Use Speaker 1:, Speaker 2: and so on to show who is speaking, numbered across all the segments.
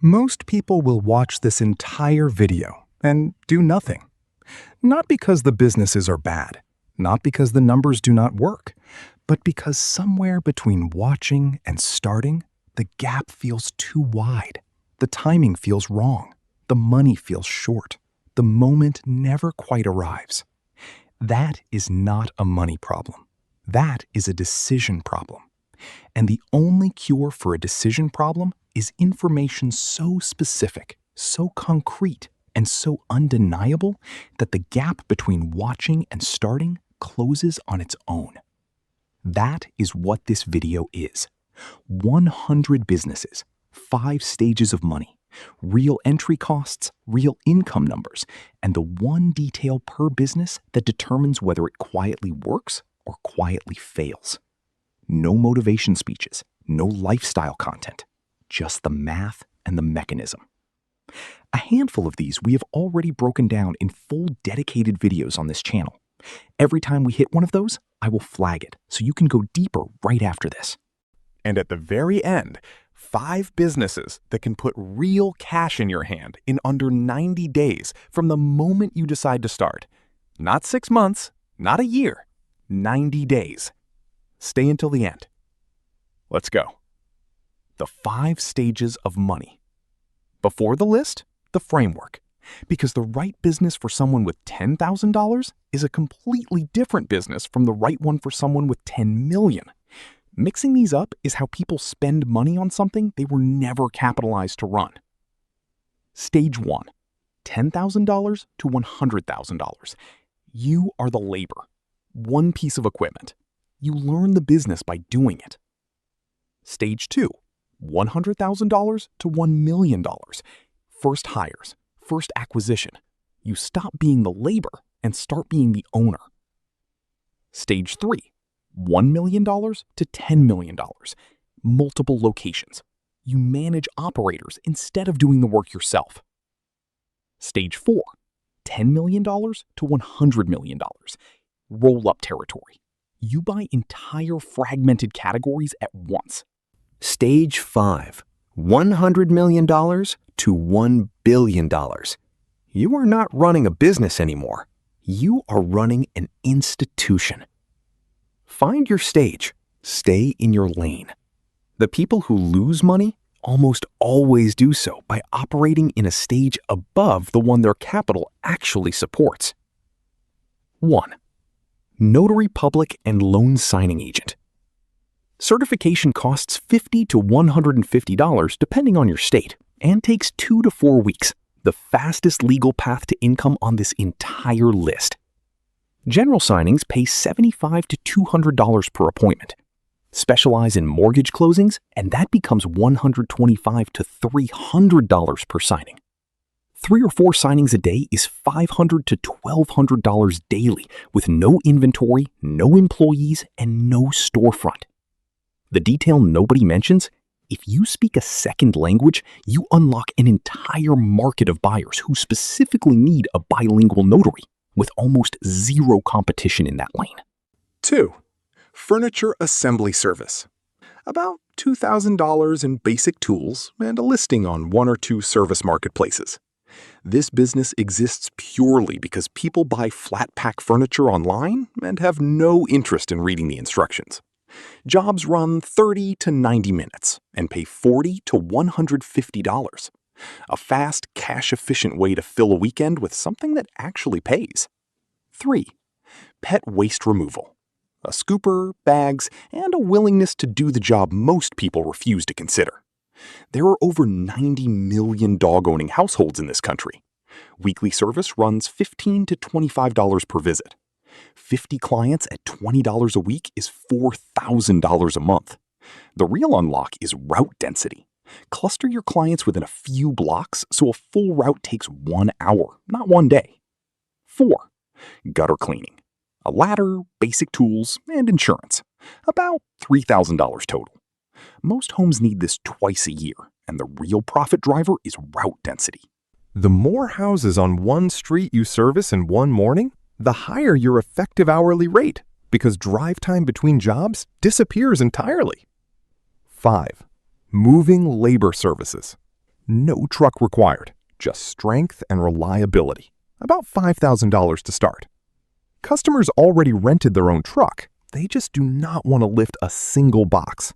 Speaker 1: Most people will watch this entire video and do nothing. Not because the businesses are bad, not because the numbers do not work, but because somewhere between watching and starting, the gap feels too wide. The timing feels wrong. The money feels short. The moment never quite arrives. That is not a money problem. That is a decision problem. And the only cure for a decision problem is information so specific, so concrete, and so undeniable that the gap between watching and starting closes on its own. That is what this video is. 100 businesses, 5 stages of money, real entry costs, real income numbers, and the one detail per business that determines whether it quietly works or quietly fails. No motivation speeches, no lifestyle content, just the math and the mechanism. A handful of these we have already broken down in full dedicated videos on this channel. Every time we hit one of those, I will flag it so you can go deeper right after this.
Speaker 2: And at the very end, 5 businesses that can put real cash in your hand in under 90 days from the moment you decide to start. Not 6 months, not a year, 90 days. Stay until the end. Let's go. The 5 stages of money. Before the list, the framework. Because the right business for someone with $10,000 is a completely different business from the right one for someone with $10 million. Mixing these up is how people spend money on something they were never capitalized to run. Stage 1, $10,000 to $100,000. You are the labor. One piece of equipment. You learn the business by doing it. Stage 2, $100,000 to $1 million. First hires, first acquisition. You stop being the labor and start being the owner. Stage 3, $1 million to $10 million. Multiple locations. You manage operators instead of doing the work yourself. Stage 4, $10 million to $100 million. Roll-up territory. You buy entire fragmented categories at once.
Speaker 3: Stage 5, $100 million to $1 billion. You are not running a business anymore. You are running an institution. Find your stage. Stay in your lane. The people who lose money almost always do so by operating in a stage above the one their capital actually supports. 1. Notary public and loan signing agent. Certification costs $50 to $150 depending on your state and takes 2 to 4 weeks, the fastest legal path to income on this entire list. General signings pay $75 to $200 per appointment. Specialize in mortgage closings, and that becomes $125 to $300 per signing. 3 or 4 signings a day is $500 to $1,200 daily with no inventory, no employees, and no storefront. The detail nobody mentions, if you speak a second language, you unlock an entire market of buyers who specifically need a bilingual notary with almost zero competition in that lane.
Speaker 1: 2. Furniture assembly service. About $2,000 in basic tools and a listing on 1 or 2 service marketplaces. This business exists purely because people buy flat-pack furniture online and have no interest in reading the instructions. Jobs run 30 to 90 minutes and pay $40 to $150. A fast, cash-efficient way to fill a weekend with something that actually pays. 3. Pet waste removal. A scooper, bags, and a willingness to do the job most people refuse to consider. There are over 90 million dog-owning households in this country. Weekly service runs $15 to $25 per visit. 50 clients at $20 a week is $4,000 a month. The real unlock is route density. Cluster your clients within a few blocks so a full route takes 1 hour, not 1 day. 4. Gutter cleaning. A ladder, basic tools, and insurance. About $3,000 total. Most homes need this twice a year, and the real profit driver is route density.
Speaker 2: The more houses on one street you service in one morning, the higher your effective hourly rate, because drive time between jobs disappears entirely. 5. Moving labor services. No truck required, just strength and reliability. About $5,000 to start. Customers already rented their own truck. They just do not want to lift a single box.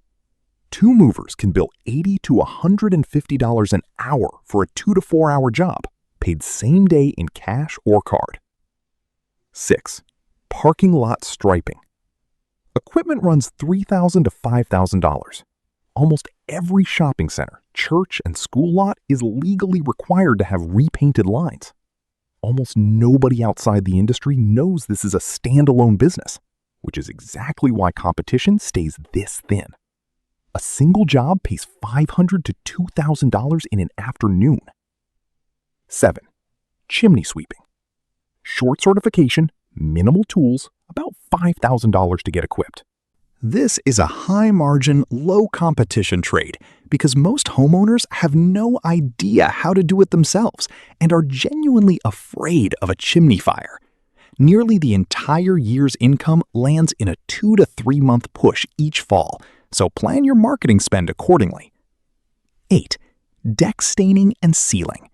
Speaker 2: Two movers can bill $80 to $150 an hour for a 2 to 4 hour job, paid same day in cash or card. 6. Parking lot striping. Equipment runs $3,000 to $5,000. Almost every shopping center, church, and school lot is legally required to have repainted lines. Almost nobody outside the industry knows this is a standalone business, which is exactly why competition stays this thin. A single job pays $500 to $2,000 in an afternoon. 7. Chimney sweeping. Short certification, minimal tools, about $5,000 to get equipped. This is a high-margin, low-competition trade because most homeowners have no idea how to do it themselves and are genuinely afraid of a chimney fire. Nearly the entire year's income lands in a 2 to 3 month push each fall, so plan your marketing spend accordingly. 8. Deck staining and sealing.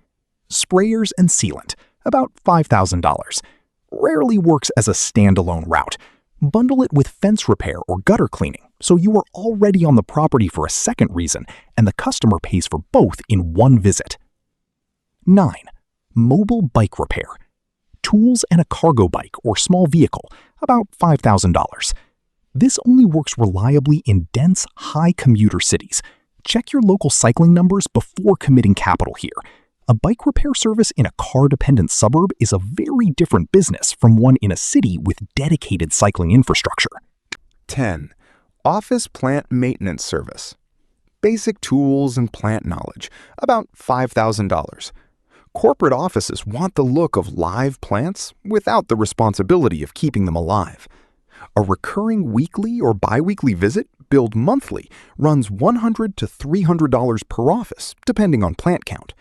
Speaker 2: Sprayers and sealant, about $5,000. Rarely works as a standalone route. Bundle it with fence repair or gutter cleaning, so you are already on the property for a second reason, and the customer pays for both in one visit. 9. Mobile bike repair. Tools and a cargo bike or small vehicle, about $5,000. This only works reliably in dense, high commuter cities. Check your local cycling numbers before committing capital here. A bike repair service in a car-dependent suburb is a very different business from one in a city with dedicated cycling infrastructure. 10. Office plant maintenance service. Basic tools and plant knowledge, about $5,000. Corporate offices want the look of live plants without the responsibility of keeping them alive. A recurring weekly or biweekly visit, billed monthly, runs $100 to $300 per office, depending on plant count.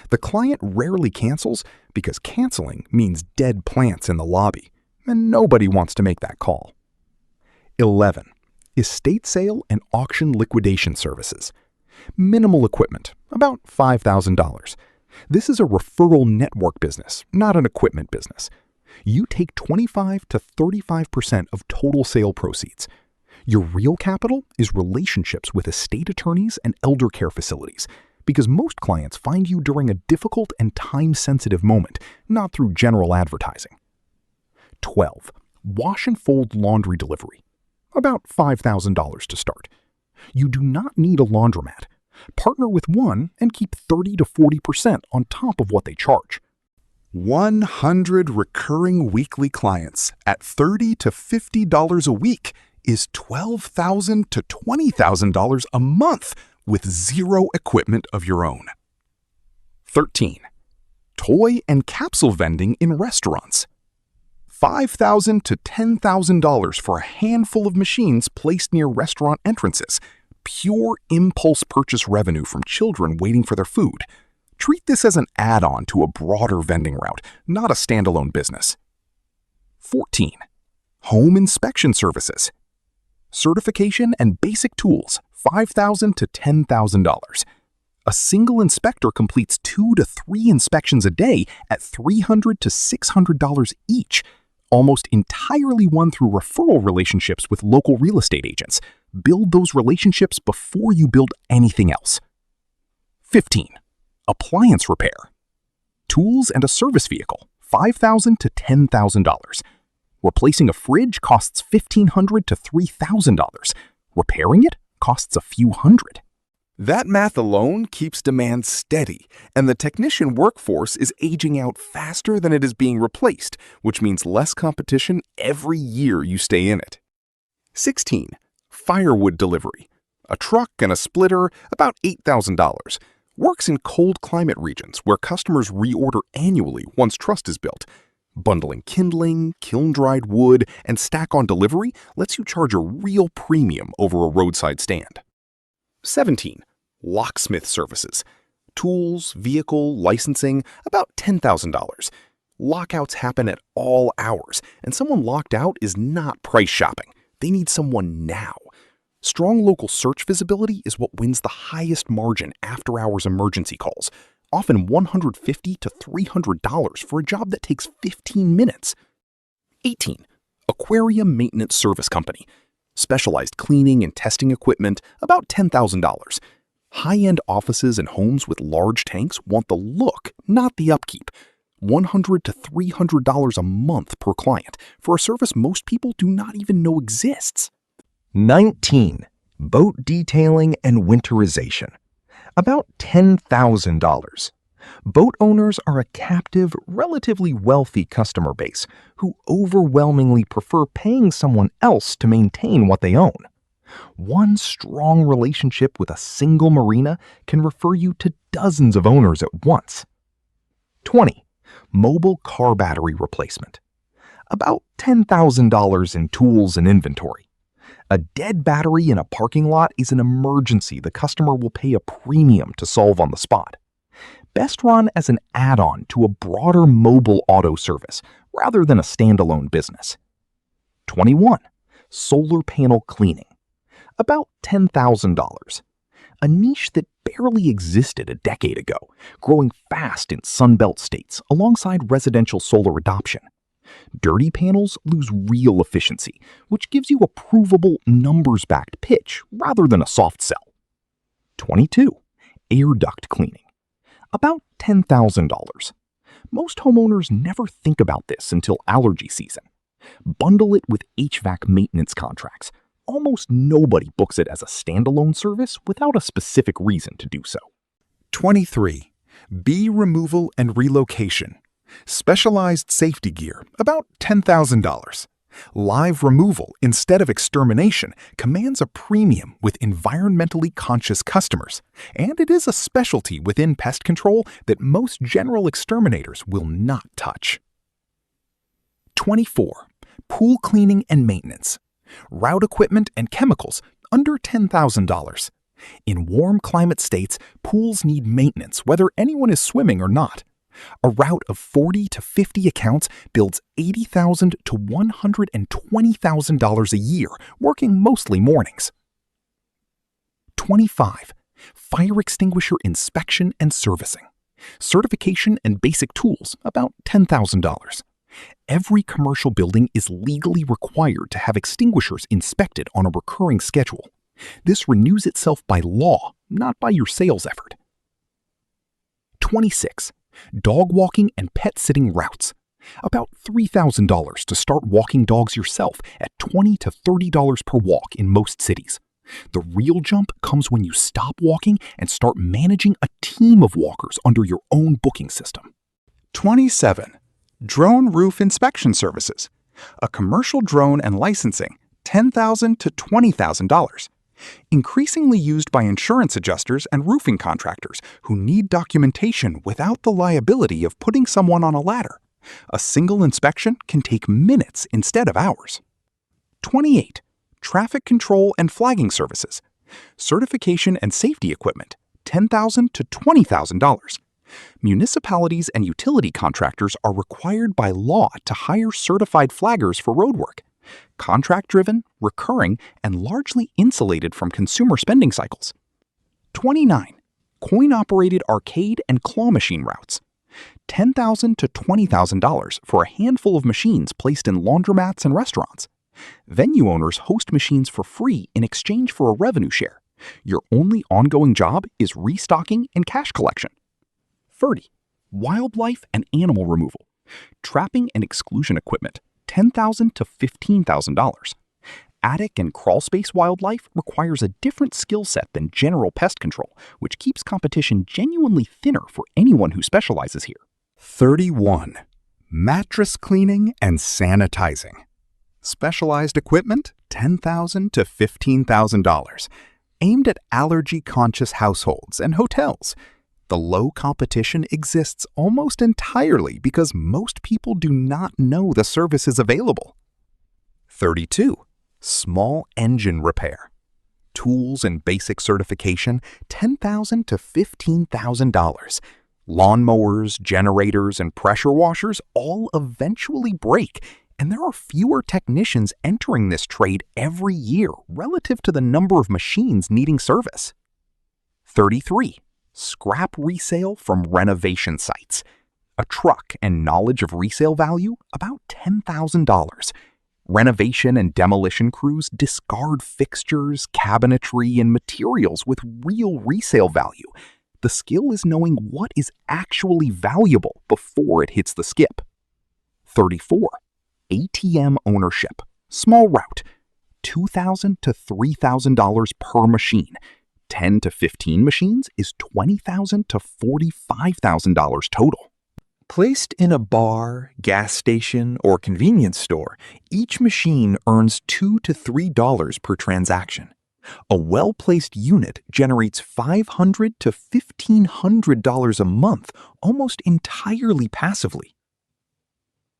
Speaker 2: The client rarely cancels because canceling means dead plants in the lobby, and nobody wants to make that call. 11. Estate sale and auction liquidation services. Minimal equipment, about $5,000. This is a referral network business, not an equipment business. You take 25 to 35% of total sale proceeds. Your real capital is relationships with estate attorneys and elder care facilities, because most clients find you during a difficult and time-sensitive moment, not through general advertising. 12. Wash and fold laundry delivery. About $5,000 to start. You do not need a laundromat. Partner with one and keep 30 to 40% on top of what they charge. 100 recurring weekly clients at $30 to $50 a week is $12,000 to $20,000 a month with zero equipment of your own. 13. Toy and capsule vending in restaurants. $5,000 to $10,000 for a handful of machines placed near restaurant entrances. Pure impulse purchase revenue from children waiting for their food. Treat this as an add-on to a broader vending route, not a standalone business. 14. Home inspection services. Certification and basic tools, $5,000 to $10,000. A single inspector completes 2 to 3 inspections a day at $300 to $600 each, almost entirely won through referral relationships with local real estate agents. Build those relationships before you build anything else. 15. Appliance repair. Tools and a service vehicle, $5,000 to $10,000. Replacing a fridge costs $1,500 to $3,000. Repairing it costs a few hundred. That math alone keeps demand steady, and the technician workforce is aging out faster than it is being replaced, which means less competition every year you stay in it. 16. Firewood delivery. A truck and a splitter, about $8,000. Works in cold climate regions where customers reorder annually once trust is built. Bundling kindling, kiln-dried wood, and stack on delivery lets you charge a real premium over a roadside stand. 17. Locksmith services. Tools, vehicle, licensing, about $10,000. Lockouts happen at all hours, and someone locked out is not price shopping. They need someone now. Strong local search visibility is what wins the highest margin after-hours emergency calls, often $150 to $300 for a job that takes 15 minutes. 18. Aquarium Maintenance Service Company. Specialized cleaning and testing equipment, about $10,000. High-end offices and homes with large tanks want the look, not the upkeep. $100 to $300 a month per client for a service most people do not even know exists.
Speaker 1: 19. Boat detailing and winterization. About $10,000. Boat owners are a captive, relatively wealthy customer base who overwhelmingly prefer paying someone else to maintain what they own. One strong relationship with a single marina can refer you to dozens of owners at once. 20. Mobile car battery replacement. About $10,000 in tools and inventory. A dead battery in a parking lot is an emergency the customer will pay a premium to solve on the spot. Best run as an add-on to a broader mobile auto service rather than a standalone business. 21. Solar panel cleaning. About $10,000. A niche that barely existed a decade ago, growing fast in Sunbelt states alongside residential solar adoption. Dirty panels lose real efficiency, which gives you a provable numbers-backed pitch rather than a soft sell. 22. Air duct cleaning. About $10,000. Most homeowners never think about this until allergy season. Bundle it with HVAC maintenance contracts. Almost nobody books it as a standalone service without a specific reason to do so.
Speaker 2: 23. Bee removal and relocation. Specialized safety gear, about $10,000. Live removal instead of extermination commands a premium with environmentally conscious customers, and it is a specialty within pest control that most general exterminators will not touch. 24. Pool cleaning and maintenance. Route equipment and chemicals, under $10,000. In warm climate states, pools need maintenance whether anyone is swimming or not. A route of 40 to 50 accounts builds $80,000 to $120,000 a year, working mostly mornings. 25. Fire extinguisher inspection and servicing. Certification and basic tools, about $10,000. Every commercial building is legally required to have extinguishers inspected on a recurring schedule. This renews itself by law, not by your sales effort. 26. Dog walking and pet sitting routes. About $3,000 to start walking dogs yourself at $20 to $30 per walk in most cities. The real jump comes when you stop walking and start managing a team of walkers under your own booking system.
Speaker 4: 27. Drone roof inspection services. A commercial drone and licensing, $10,000 to $20,000. Increasingly used by insurance adjusters and roofing contractors who need documentation without the liability of putting someone on a ladder. A single inspection can take minutes instead of hours. 28. Traffic control and flagging services. Certification and safety equipment, $10,000 to $20,000. Municipalities and utility contractors are required by law to hire certified flaggers for roadwork. Contract-driven, recurring, and largely insulated from consumer spending cycles. 29. Coin-operated arcade and claw machine routes. $10,000 to $20,000 for a handful of machines placed in laundromats and restaurants. Venue owners host machines for free in exchange for a revenue share. Your only ongoing job is restocking and cash collection. 30. Wildlife and animal removal. Trapping and exclusion equipment, $10,000 to $15,000. Attic and crawlspace wildlife requires a different skill set than general pest control, which keeps competition genuinely thinner for anyone who specializes here. 31. Mattress cleaning and sanitizing. Specialized equipment, $10,000 to $15,000. Aimed at allergy-conscious households and hotels. The low competition exists almost entirely because most people do not know the service is available. 32. Small engine repair. Tools and basic certification, $10,000 to $15,000. Lawnmowers, generators, and pressure washers all eventually break, and there are fewer technicians entering this trade every year relative to the number of machines needing service. 33. Scrap resale from renovation sites. A truck and knowledge of resale value about $10,000. Renovation and demolition crews discard fixtures, cabinetry, and materials with real resale value. The skill is knowing what is actually valuable before it hits the skip. 34. ATM ownership. Small route. $2,000 to $3,000 per machine. 10 to 15 machines is $20,000 to $45,000 total. Placed in a bar, gas station, or convenience store, each machine earns $2 to $3 per transaction. A well-placed unit generates $500 to $1,500 a month, almost entirely passively.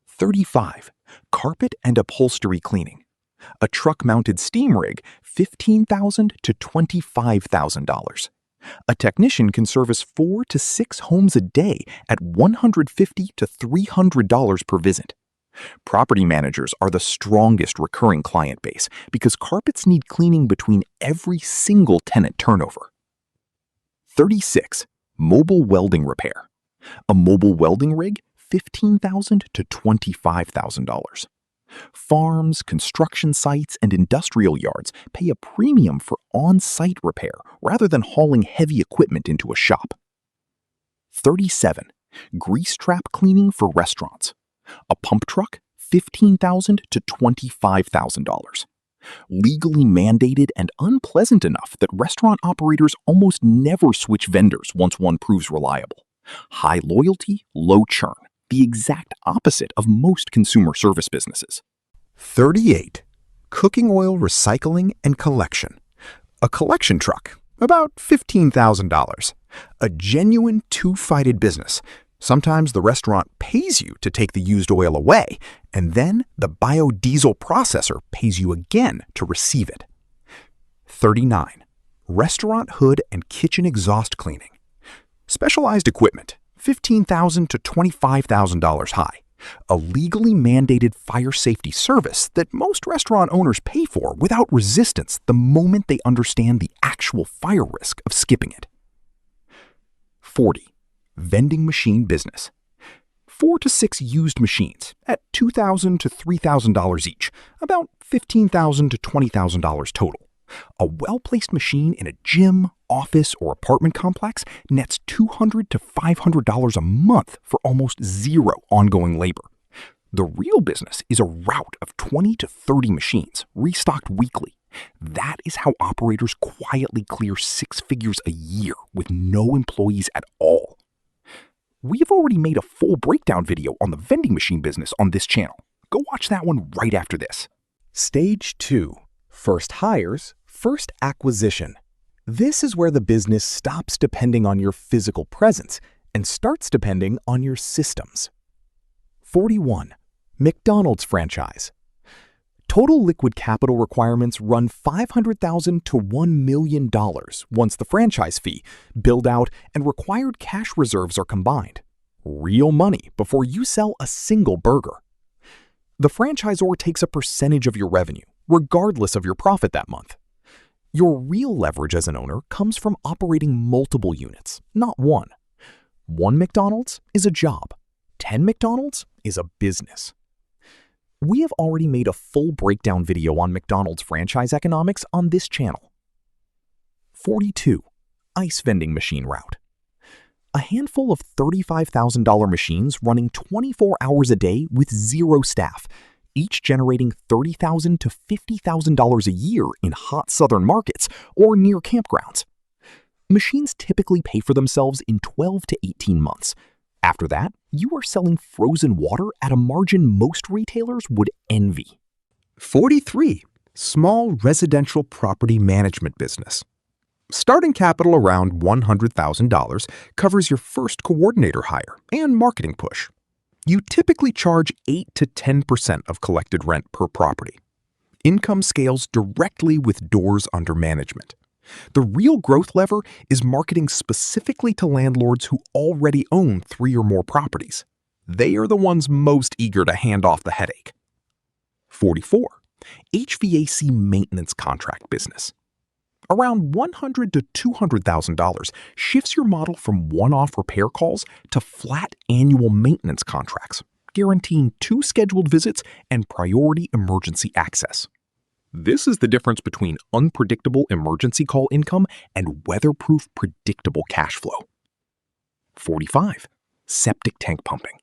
Speaker 4: 35. Carpet and upholstery cleaning. A truck-mounted steam rig, $15,000 to $25,000. A technician can service 4 to 6 homes a day at $150 to $300 per visit. Property managers are the strongest recurring client base because carpets need cleaning between every single tenant turnover. 36. Mobile welding repair. A mobile welding rig, $15,000 to $25,000. Farms, construction sites, and industrial yards pay a premium for on-site repair rather than hauling heavy equipment into a shop. 37. Grease trap cleaning for restaurants. A pump truck, $15,000 to $25,000. Legally mandated and unpleasant enough that restaurant operators almost never switch vendors once one proves reliable. High loyalty, low churn. The exact opposite of most consumer service businesses. 38. Cooking oil recycling and collection. A collection truck, about $15,000. A genuine two-sided business. Sometimes the restaurant pays you to take the used oil away, and then the biodiesel processor pays you again to receive it. 39. Restaurant hood and kitchen exhaust cleaning. Specialized equipment. $15,000 to $25,000 high. A legally mandated fire safety service that most restaurant owners pay for without resistance the moment they understand the actual fire risk of skipping it. 40. Vending machine business. 4 to 6 used machines at $2,000 to $3,000 each, about $15,000 to $20,000 total. A well-placed machine in a gym, office, or apartment complex nets $200 to $500 a month for almost zero ongoing labor. The real business is a route of 20 to 30 machines, restocked weekly. That is how operators quietly clear 6 figures a year with no employees at all. We have already made a full breakdown video on the vending machine business on this channel. Go watch that one right after this.
Speaker 2: Stage 2. First hires, first acquisition. This is where the business stops depending on your physical presence and starts depending on your systems. 41. McDonald's franchise. Total liquid capital requirements run $500,000 to $1 million once the franchise fee, build-out, and required cash reserves are combined. Real money before you sell a single burger. The franchisor takes a percentage of your revenue, regardless of your profit that month. Your real leverage as an owner comes from operating multiple units, not one. 1 McDonald's is a job. 10 McDonald's is a business. We have already made a full breakdown video on McDonald's franchise economics on this channel. 42. Ice vending machine route. A handful of $35,000 machines running 24 hours a day with 0 staff, each generating $30,000 to $50,000 a year in hot southern markets or near campgrounds. Machines typically pay for themselves in 12 to 18 months. After that, you are selling frozen water at a margin most retailers would envy.
Speaker 4: 43. Small residential property management business. Starting capital around $100,000 covers your first coordinator hire and marketing push. You typically charge 8 to 10% of collected rent per property. Income scales directly with doors under management. The real growth lever is marketing specifically to landlords who already own 3 or more properties. They are the ones most eager to hand off the headache.
Speaker 2: 44. HVAC maintenance contract business. Around $100,000 to $200,000 shifts your model from one-off repair calls to flat annual maintenance contracts, guaranteeing 2 scheduled visits and priority emergency access. This is the difference between unpredictable emergency call income and weatherproof predictable cash flow. 45. Septic tank pumping.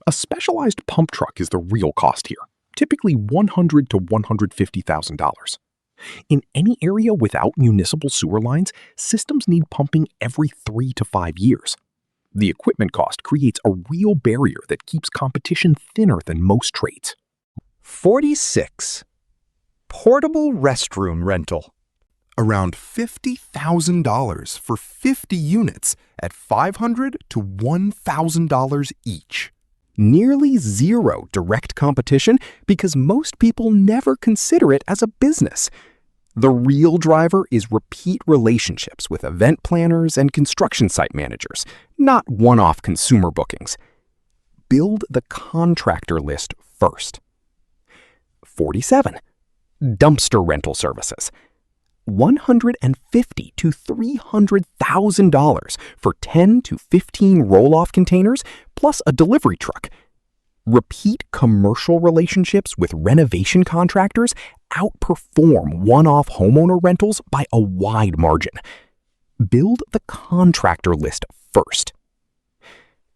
Speaker 2: A specialized pump truck is the real cost here, typically $100,000 to $150,000. In any area without municipal sewer lines, systems need pumping every 3 to 5 years. The equipment cost creates a real barrier that keeps competition thinner than most trades.
Speaker 4: 46. Portable restroom rental. Around $50,000 for 50 units at $500 to $1,000 each.
Speaker 3: Nearly zero direct competition because most people never consider it as a business. The real driver is repeat relationships with event planners and construction site managers, not one-off consumer bookings. Build the contractor list first. 47. Dumpster rental services. $150,000 to $300,000 for 10 to 15 roll-off containers plus a delivery truck. Repeat commercial relationships with renovation contractors outperform one-off homeowner rentals by a wide margin. Build the contractor list first.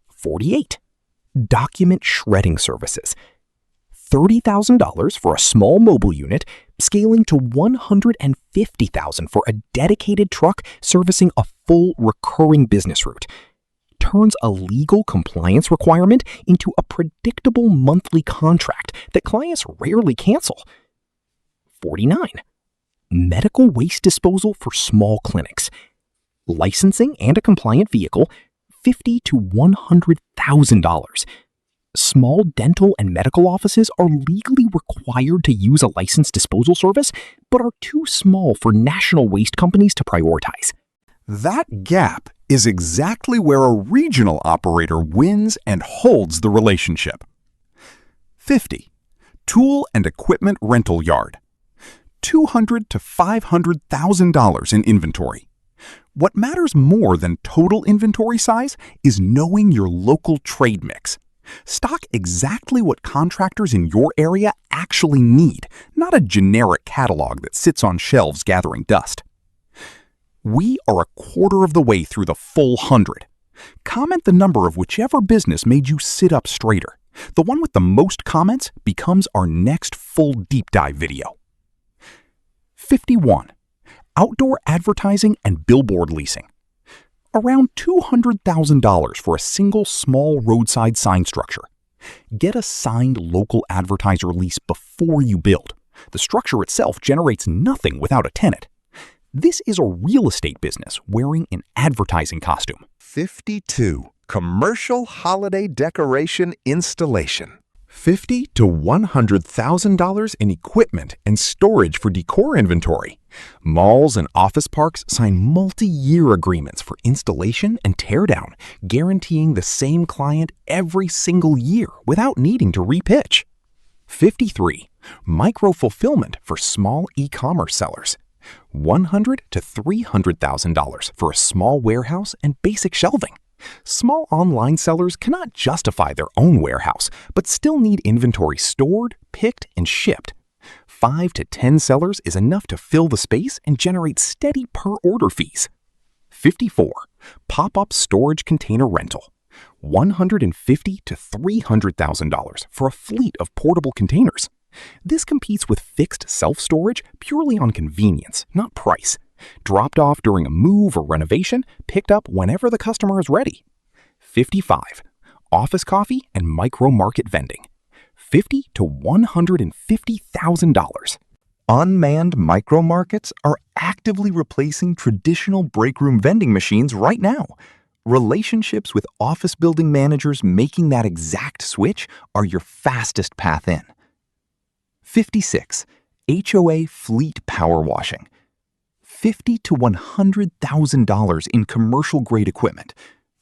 Speaker 3: 48. Document shredding services. $30,000 for a small mobile unit, scaling to $150,000 for a dedicated truck servicing a full recurring business route. Turns a legal compliance requirement into a predictable monthly contract that clients rarely cancel. 49. Medical waste disposal for small clinics. Licensing and a compliant vehicle, $50,000 to $100,000. Small dental and medical offices are legally required to use a licensed disposal service, but are too small for national waste companies to prioritize.
Speaker 4: That gap is exactly where a regional operator wins and holds the relationship. 50. Tool and equipment rental yard. $200,000 to $500,000 in inventory. What matters more than total inventory size is knowing your local trade mix. Stock exactly what contractors in your area actually need, not a generic catalog that sits on shelves gathering dust. We are a quarter of the way through the full 100. Comment the number of whichever business made you sit up straighter. The one with the most comments becomes our next full deep dive video. 51. Outdoor advertising and billboard leasing. Around $200,000 for a single small roadside sign structure. Get a signed local advertiser lease before you build. The structure itself generates nothing without a tenant. This is a real estate business wearing an advertising costume.
Speaker 1: 52. Commercial holiday decoration installation.
Speaker 4: $50,000 to $100,000 in equipment and storage for decor inventory. Malls and office parks sign multi-year agreements for installation and teardown, guaranteeing the same client every single year without needing to repitch. 53. Micro-fulfillment for small e-commerce sellers. $100,000 to $300,000 for a small warehouse and basic shelving. Small online sellers cannot justify their own warehouse, but still need inventory stored, picked, and shipped. 5 to 10 sellers is enough to fill the space and generate steady per-order fees. 54. Pop-up storage container rental. $150,000 to $300,000 for a fleet of portable containers. This competes with fixed self-storage purely on convenience, not price. Dropped off during a move or renovation, picked up whenever the customer is ready. 55. Office coffee and micro-market vending. $50,000 to $150,000.
Speaker 1: Unmanned micro markets are actively replacing traditional breakroom vending machines right now. Relationships with office building managers making that exact switch are your fastest path in. 56. HOA fleet power washing. $50,000 to $100,000 in commercial-grade equipment.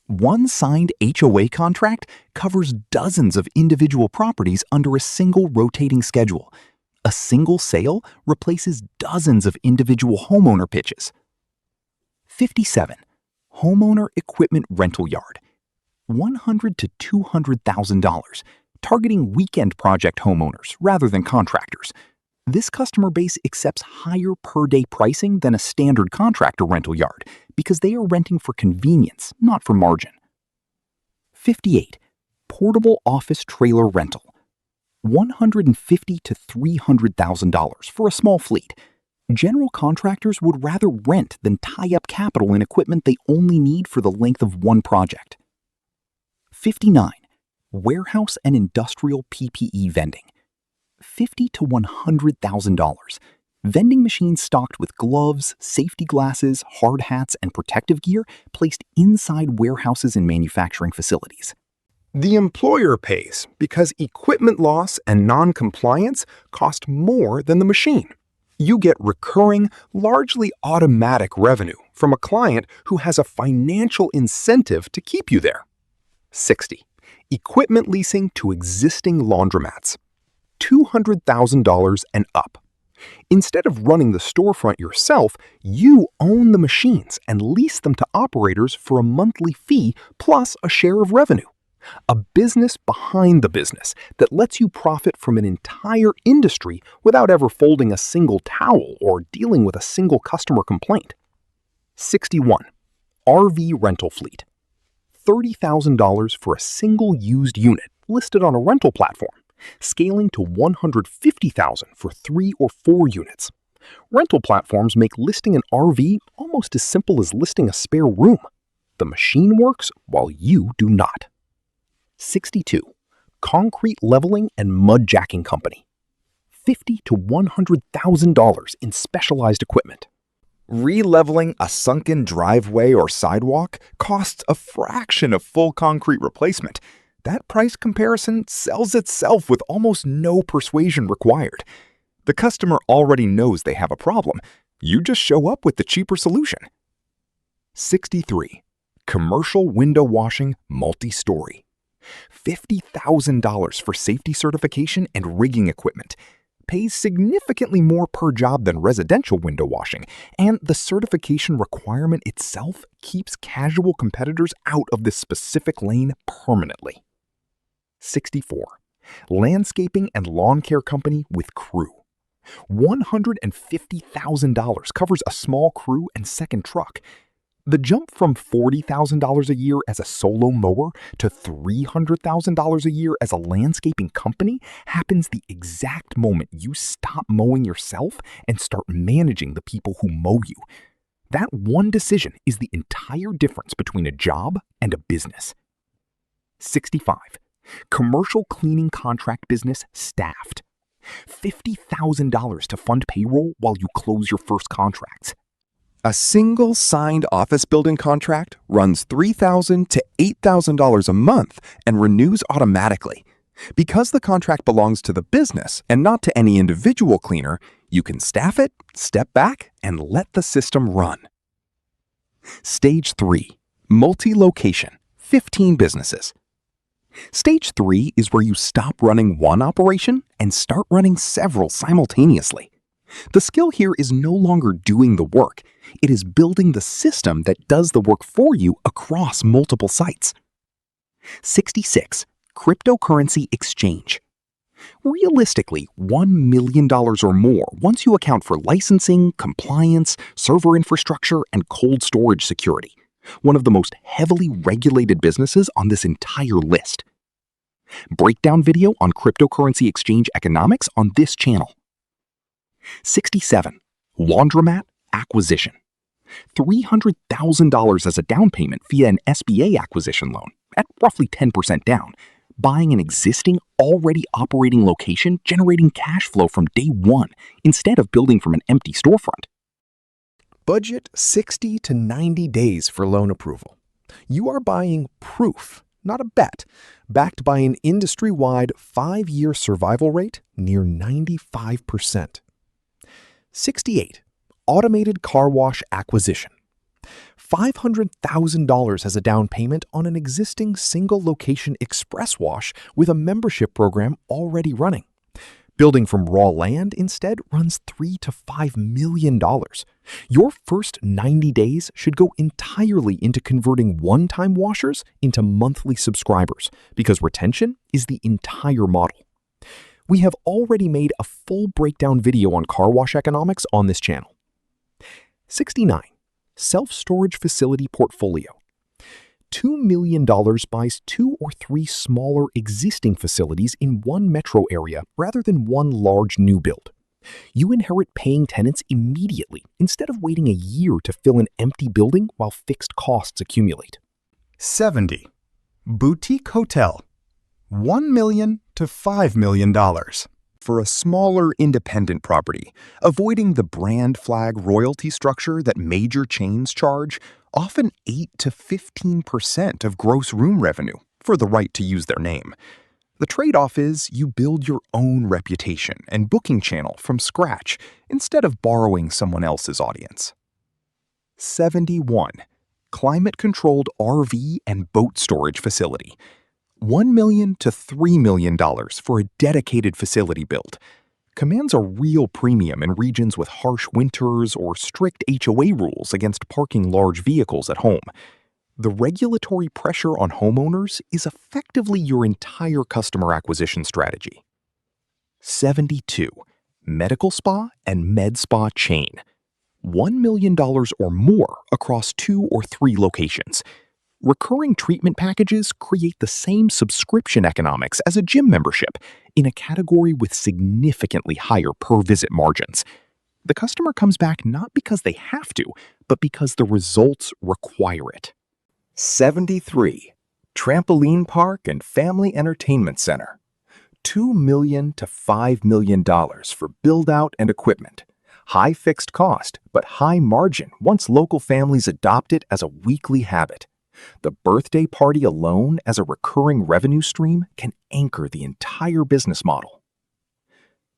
Speaker 2: One signed HOA contract covers dozens of individual properties under a single rotating schedule. A single sale replaces dozens of individual homeowner pitches. 57. Homeowner equipment rental yard. $100,000 to $200,000, targeting weekend project homeowners rather than contractors. This customer base accepts higher per-day pricing than a standard contractor rental yard because they are renting for convenience, not for margin. 58. Portable office trailer rental. $150,000 to $300,000 for a small fleet. General contractors would rather rent than tie up capital in equipment they only need for the length of one project. 59. Warehouse and industrial PPE vending. $50,000 to $100,000. Vending machines stocked with gloves, safety glasses, hard hats, and protective gear placed inside warehouses and manufacturing facilities.
Speaker 4: The employer pays because equipment loss and non-compliance cost more than the machine. You get recurring, largely automatic revenue from a client who has a financial incentive to keep you there. 60. Equipment leasing to existing laundromats. $200,000 and up. Instead of running the storefront yourself, you own the machines and lease them to operators for a monthly fee plus a share of revenue. A business behind the business that lets you profit from an entire industry without ever folding a single towel or dealing with a single customer complaint. 61. RV rental fleet. $30,000 for a single used unit listed on a rental platform, scaling to $150,000 for 3 or 4 units. Rental platforms make listing an RV almost as simple as listing a spare room. The machine works while you do not. 62. Concrete leveling and mud jacking company. $50,000 to $100,000 in specialized equipment.
Speaker 2: Re-leveling a sunken driveway or sidewalk costs a fraction of full concrete replacement. That price comparison sells itself with almost no persuasion required. The customer already knows they have a problem. You just show up with the cheaper solution. 63. Commercial window washing multi-story. $50,000 for safety certification and rigging equipment. Pays significantly more per job than residential window washing, and the certification requirement itself keeps casual competitors out of this specific lane permanently. 64. Landscaping and lawn care company with crew. $150,000 covers a small crew and second truck. The jump from $40,000 a year as a solo mower to $300,000 a year as a landscaping company happens the exact moment you stop mowing yourself and start managing the people who mow you. That one decision is the entire difference between a job and a business. 65. Commercial cleaning contract business staffed. $50,000 to fund payroll while you close your first contracts.
Speaker 1: A single signed office building contract runs $3,000 to $8,000 a month and renews automatically. Because the contract belongs to the business and not to any individual cleaner, you can staff it, step back, and let the system run. Stage 3. Multi-location. 15 businesses. Stage 3 is where you stop running one operation and start running several simultaneously. The skill here is no longer doing the work. It is building the system that does the work for you across multiple sites. 66. Cryptocurrency exchange. Realistically, $1 million or more once you account for licensing, compliance, server infrastructure, and cold storage security. One of the most heavily regulated businesses on this entire list. Breakdown video on cryptocurrency exchange economics on this channel. 67. Laundromat acquisition. $300,000 as a down payment via an SBA acquisition loan at roughly 10% down, buying an existing, already operating location, generating cash flow from day one instead of building from an empty storefront.
Speaker 3: Budget 60 to 90 days for loan approval. You are buying proof, not a bet, backed by an industry-wide 5-year survival rate near 95%. 68. Automated car wash acquisition. $500,000 as a down payment on an existing single-location express wash with a membership program already running. Building from raw land instead runs $3 to $5 million. Your first 90 days should go entirely into converting one-time washers into monthly subscribers because retention is the entire model. We have already made a full breakdown video on car wash economics on this channel. 69. Self-storage facility portfolio. $2 million buys 2 or 3 smaller existing facilities in one metro area rather than one large new build. You inherit paying tenants immediately instead of waiting a year to fill an empty building while fixed costs accumulate.
Speaker 4: 70. Boutique hotel. $1 million to $5 million. For a smaller independent property, avoiding the brand flag royalty structure that major chains charge, often 8 to 15% of gross room revenue for the right to use their name. The trade-off is you build your own reputation and booking channel from scratch instead of borrowing someone else's audience. 71. Climate-controlled RV and boat storage facility. $1 million to $3 million for a dedicated facility build. Commands a real premium in regions with harsh winters or strict HOA rules against parking large vehicles at home. The regulatory pressure on homeowners is effectively your entire customer acquisition strategy. 72. Medical spa and med spa chain. $1 million or more across 2 or 3 locations. Recurring treatment packages create the same subscription economics as a gym membership in a category with significantly higher per-visit margins. The customer comes back not because they have to, but because the results require it. 73. Trampoline park and family entertainment center. $2 million to $5 million for build-out and equipment. High fixed cost, but high margin once local families adopt it as a weekly habit. The birthday party alone as a recurring revenue stream can anchor the entire business model.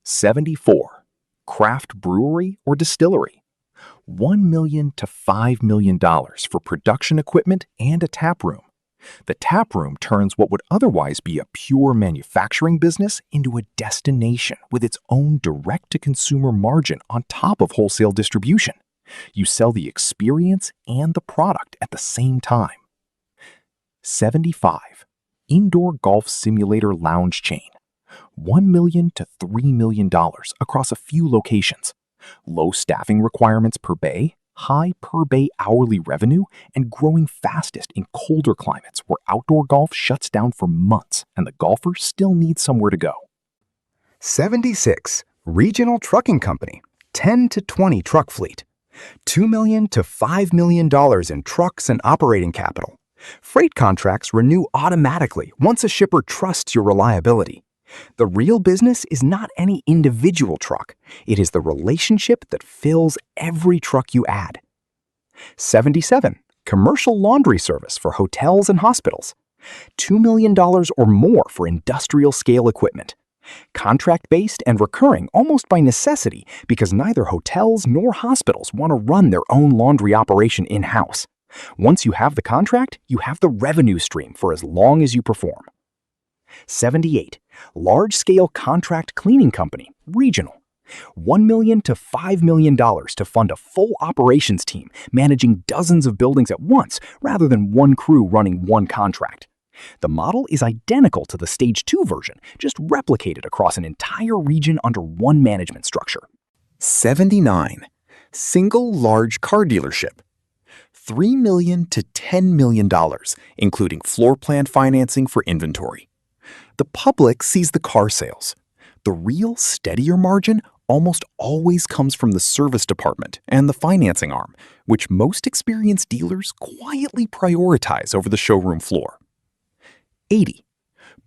Speaker 4: 74. Craft brewery or distillery. $1 million to $5 million for production equipment and a tap room. The tap room turns what would otherwise be a pure manufacturing business into a destination with its own direct-to-consumer margin on top of wholesale distribution. You sell the experience and the product at the same time. 75. Indoor golf simulator lounge chain. $1 million to $3 million across a few locations. Low staffing requirements per bay, high per bay hourly revenue, and growing fastest in colder climates where outdoor golf shuts down for months and the golfer still needs somewhere to go.
Speaker 1: 76. Regional trucking company. 10 to 20 truck fleet. $2 million to $5 million in trucks and operating capital. Freight contracts renew automatically once a shipper trusts your reliability. The real business is not any individual truck. It is the relationship that fills every truck you add. 77. Commercial laundry service for hotels and hospitals. $2 million or more for industrial scale equipment. Contract-based and recurring almost by necessity because neither hotels nor hospitals want to run their own laundry operation in-house. Once you have the contract, you have the revenue stream for as long as you perform. 78. Large-scale contract cleaning company, regional. $1 million to $5 million to fund a full operations team managing dozens of buildings at once rather than one crew running one contract. The model is identical to the Stage 2 version, just replicated across an entire region under one management structure. 79. Single large car dealership. $3 million to $10 million, including floor plan financing for inventory. The public sees the car sales. The real steadier margin almost always comes from the service department and the financing arm, which most experienced dealers quietly prioritize over the showroom floor. 80.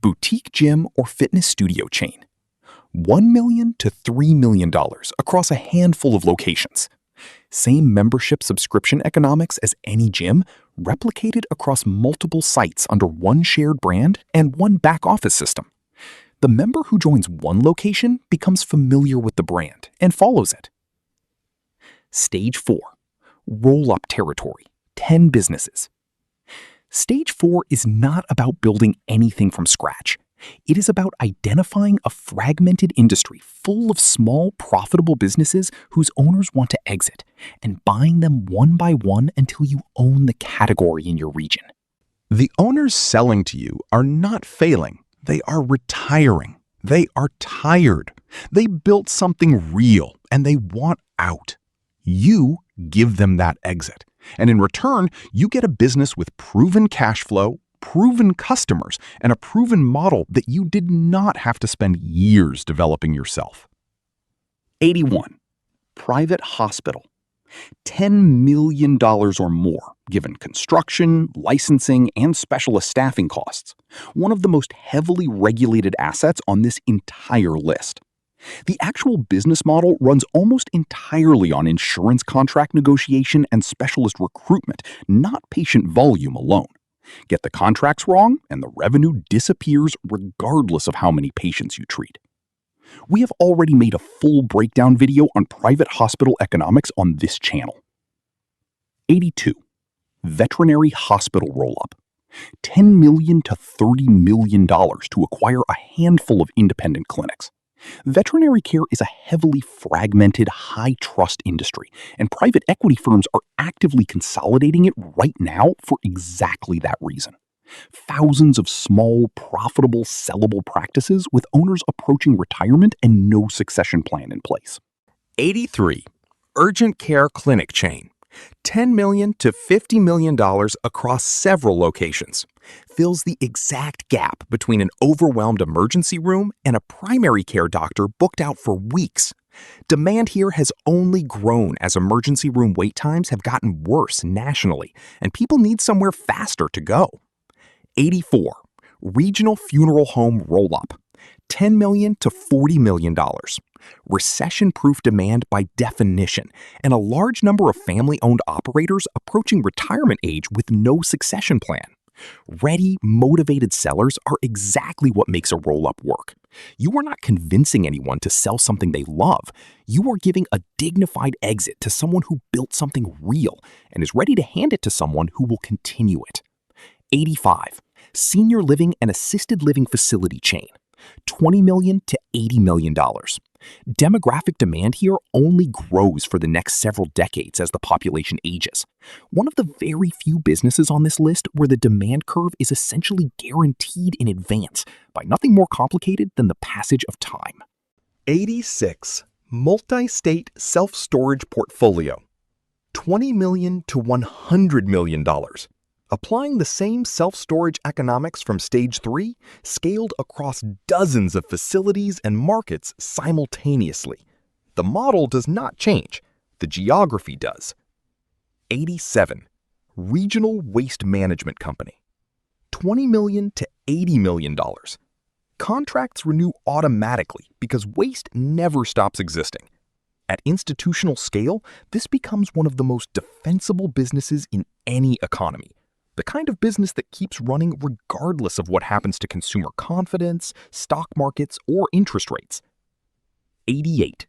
Speaker 1: Boutique gym or fitness studio chain. $1 million to $3 million across a handful of locations. Same membership subscription economics as any gym, replicated across multiple sites under one shared brand and one back office system. The member who joins one location becomes familiar with the brand and follows it. Stage 4. Roll-up territory.
Speaker 3: 10 businesses. Stage 4 is not about building anything from scratch. It is about identifying a fragmented industry full of small, profitable businesses whose owners want to exit and buying them one by one until you own the category in your region.
Speaker 4: The owners selling to you are not failing. They are retiring. They are tired. They built something real and they want out. You give them that exit. And in return, you get a business with proven cash flow, proven customers, and a proven model that you did not have to spend years developing yourself.
Speaker 3: 81. Private hospital. $10 million or more, given construction, licensing, and specialist staffing costs. One of the most heavily regulated assets on this entire list. The actual business model runs almost entirely on insurance contract negotiation and specialist recruitment, not patient volume alone. Get the contracts wrong, and the revenue disappears regardless of how many patients you treat. We have already made a full breakdown video on private hospital economics on this channel. 82. Veterinary hospital roll-up. $10 million to $30 million to acquire a handful of independent clinics. Veterinary care is a heavily fragmented, high-trust industry, and private equity firms are actively consolidating it right now for exactly that reason. Thousands of small, profitable, sellable practices with owners approaching retirement and no succession plan in place.
Speaker 2: 83. Urgent care clinic chain. $10 million to $50 million across several locations. Fills the exact gap between an overwhelmed emergency room and a primary care doctor booked out for weeks. Demand here has only grown as emergency room wait times have gotten worse nationally, and people need somewhere faster to go. 84. Regional funeral home roll-up. $10 million to $40 million. Recession-proof demand by definition, and a large number of family-owned operators approaching retirement age with no succession plan. Ready, motivated sellers are exactly what makes a roll-up work. You are not convincing anyone to sell something they love. You are giving a dignified exit to someone who built something real and is ready to hand it to someone who will continue it. 85. Senior living and assisted living facility chain. $20 million to $80 million. Demographic demand here only grows for the next several decades as the population ages. One of the very few businesses on this list where the demand curve is essentially guaranteed in advance by nothing more complicated than the passage of time. 86. Multi-state self-storage portfolio. $20 million to $100 million. Applying the same self-storage economics from Stage 3, scaled across dozens of facilities and markets simultaneously. The model does not change. The geography does. 87. Regional Waste Management Company. $20 million to $80 million. Contracts renew automatically because waste never stops existing. At institutional scale, this becomes one of the most defensible businesses in any economy. The kind of business that keeps running regardless of what happens to consumer confidence, stock markets, or interest rates. 88.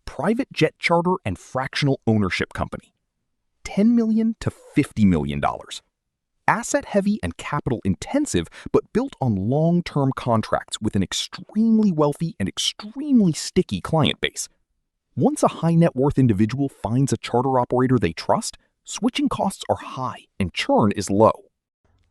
Speaker 2: Private jet charter and fractional ownership company. $10 million to $50 million. Asset-heavy and capital-intensive, but built on long-term contracts with an extremely wealthy and extremely sticky client base. Once a high-net-worth individual finds a charter operator they trust, switching costs are high and churn is low.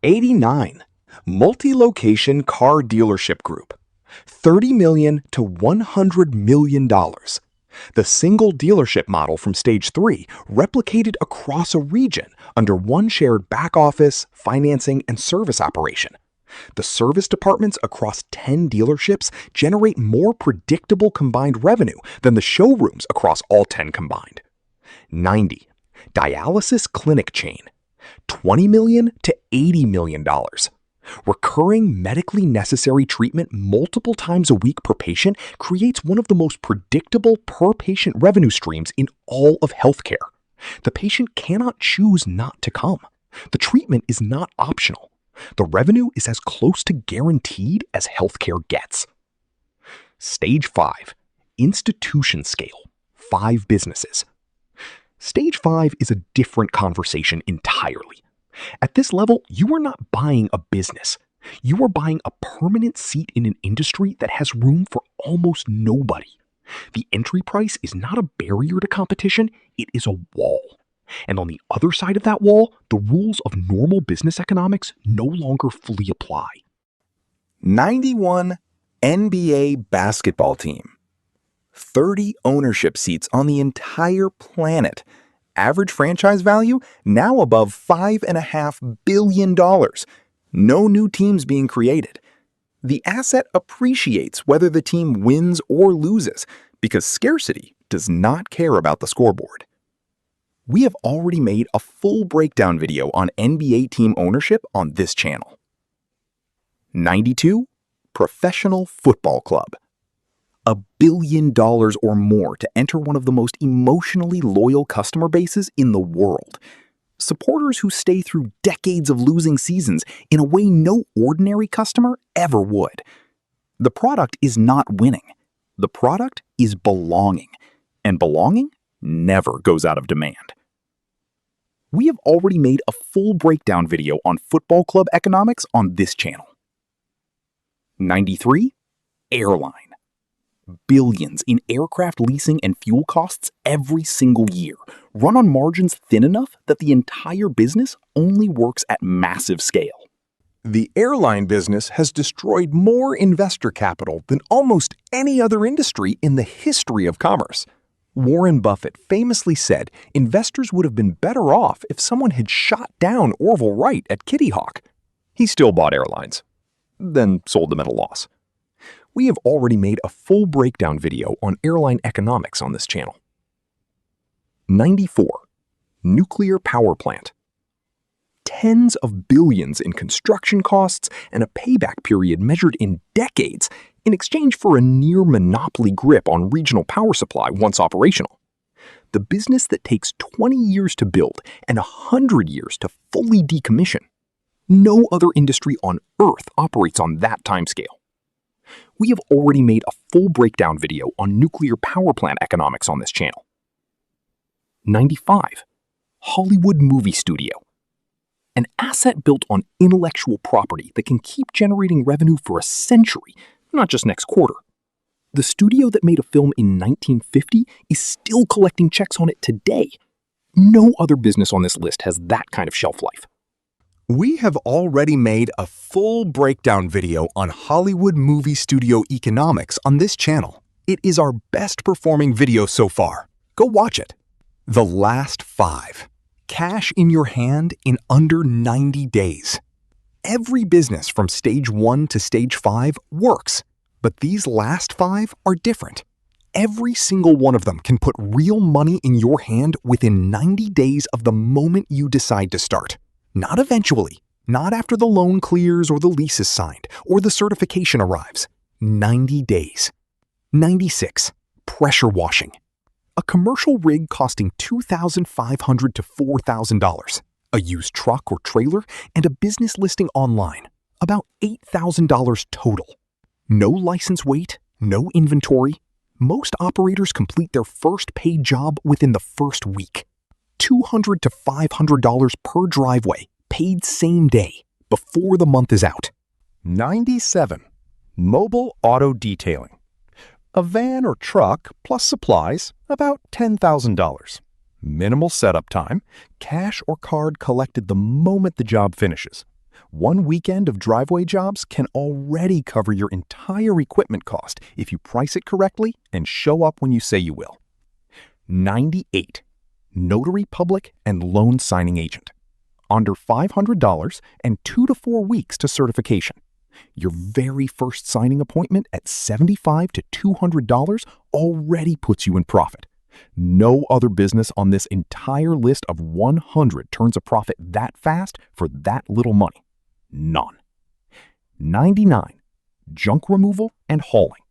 Speaker 3: 89. Multi-location car dealership group. $30 million to $100 million. The single dealership model from Stage 3 replicated across a region under one shared back office, financing, and service operation. The service departments across 10 dealerships generate more predictable combined revenue than the showrooms across all 10 combined. 90. Dialysis clinic chain. $20 million to $80 million. Recurring medically necessary treatment multiple times a week per patient creates one of the most predictable per-patient revenue streams in all of healthcare. The patient cannot choose not to come. The treatment is not optional. The revenue is as close to guaranteed as healthcare gets. Stage 5. Institution scale. 5 businesses. Stage 5 is a different conversation entirely. At this level, you are not buying a business. You are buying a permanent seat in an industry that has room for almost nobody. The entry price is not a barrier to competition, it is a wall. And on the other side of that wall, the rules of normal business economics no longer fully apply.
Speaker 2: 91 NBA basketball team. 30 ownership seats on the entire planet. Average franchise value now above $5.5 billion. No new teams being created. The asset appreciates whether the team wins or loses because scarcity does not care about the scoreboard. We have already made a full breakdown video on NBA team ownership on this channel. 92 Professional Football Club. $1 billion or more to enter one of the most emotionally loyal customer bases in the world. Supporters who stay through decades of losing seasons in a way no ordinary customer ever would. The product is not winning. The product is belonging. And belonging never goes out of demand. We have already made a full breakdown video on football club economics on this channel. 93 Airline. Billions in aircraft leasing and fuel costs every single year, run on margins thin enough that the entire business only works at massive scale.
Speaker 1: The airline business has destroyed more investor capital than almost any other industry in the history of commerce. Warren Buffett famously said investors would have been better off if someone had shot down Orville Wright at Kitty Hawk. He still bought airlines, then sold them at a loss. We have already made a full breakdown video on airline economics on this channel. 94 Nuclear Power Plant. Tens of billions in construction costs and a payback period measured in decades in exchange for a near monopoly grip on regional power supply once operational. The business that takes 20 years to build and 100 years to fully decommission. No other industry on Earth operates on that timescale. We have already made a full breakdown video on nuclear power plant economics on this channel. 95 Hollywood Movie Studio. An asset built on intellectual property that can keep generating revenue for a century, not just next quarter. The studio that made a film in 1950 is still collecting checks on it today. No other business on this list has that kind of shelf life. We have already made a full breakdown video on Hollywood movie studio economics on this channel. It is our best performing video so far. Go watch it. The last 5. Cash in your hand in under 90 days. Every business from stage 1 to stage 5 works, but these last 5 are different. Every single one of them can put real money in your hand within 90 days of the moment you decide to start. Not eventually, not after the loan clears or the lease is signed or the certification arrives. 90 days. 96. Pressure washing. A commercial rig costing $2,500 to $4,000. A used truck or trailer and a business listing online. About $8,000 total. No license wait, no inventory. Most operators complete their first paid job within the first week. $200 to $500 per driveway, paid same day, before the month is out. 97. Mobile auto detailing. A van or truck plus supplies, about $10,000. Minimal setup time, cash or card collected the moment the job finishes. One weekend of driveway jobs can already cover your entire equipment cost if you price it correctly and show up when you say you will. 98. Notary public and loan signing agent. Under $500 and 2 to 4 weeks to certification. Your very first signing appointment at $75 to $200 already puts you in profit. No other business on this entire list of 100 turns a profit that fast for that little money. None. 99. Junk removal and hauling.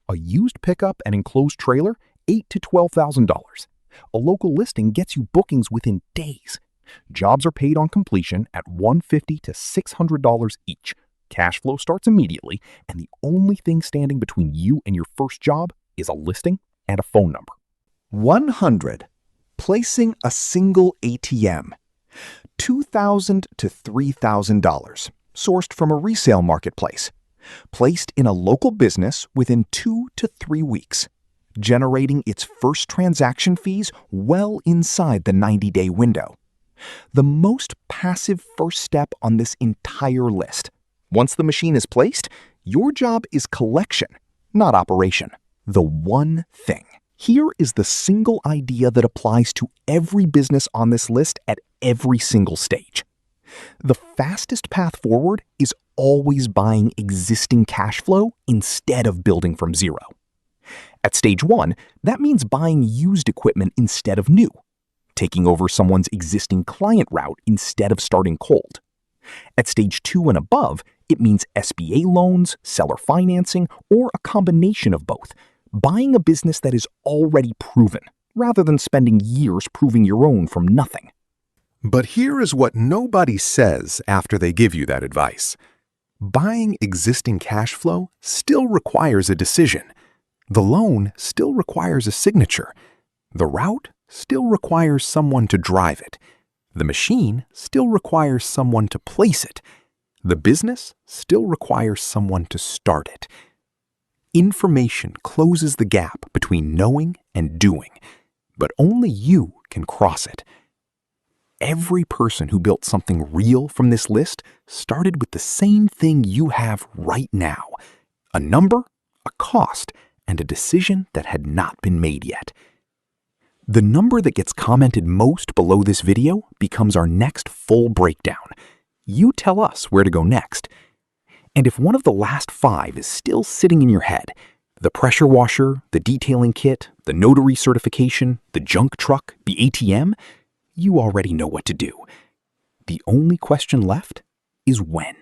Speaker 1: A used pickup and enclosed trailer, $8,000 to $12,000. A local listing gets you bookings within days. Jobs are paid on completion at $150 to $600 each. Cash flow starts immediately, and the only thing standing between you and your first job is a listing and a phone number. 100.
Speaker 4: Placing a single ATM. $2,000 to $3,000, sourced from a resale marketplace. Placed in a local business within 2 to 3 weeks, generating its first transaction fees well inside the 90-day window. The most passive first step on this entire list. Once the machine is placed, your job is collection, not operation. The one thing. Here is the single idea that applies to every business on this list at every single stage. The fastest path forward is always buying existing cash flow instead of building from zero. At stage 1, that means buying used equipment instead of new, taking over someone's existing client route instead of starting cold. At stage 2 and above, it means SBA loans, seller financing, or a combination of both, buying a business that is already proven, rather than spending years proving your own from nothing.
Speaker 2: But here is what nobody says after they give you that advice. Buying existing cash flow still requires a decision. The loan still requires a signature. The route still requires someone to drive it. The machine still requires someone to place it. The business still requires someone to start it. Information closes the gap between knowing and doing, but only you can cross it. Every person who built something real from this list started with the same thing you have right now: a number, a cost, and a decision that had not been made yet. The number that gets commented most below this video becomes our next full breakdown. You tell us where to go next. And if one of the last 5 is still sitting in your head, the pressure washer, the detailing kit, the notary certification, the junk truck, the ATM, you already know what to do. The only question left is when.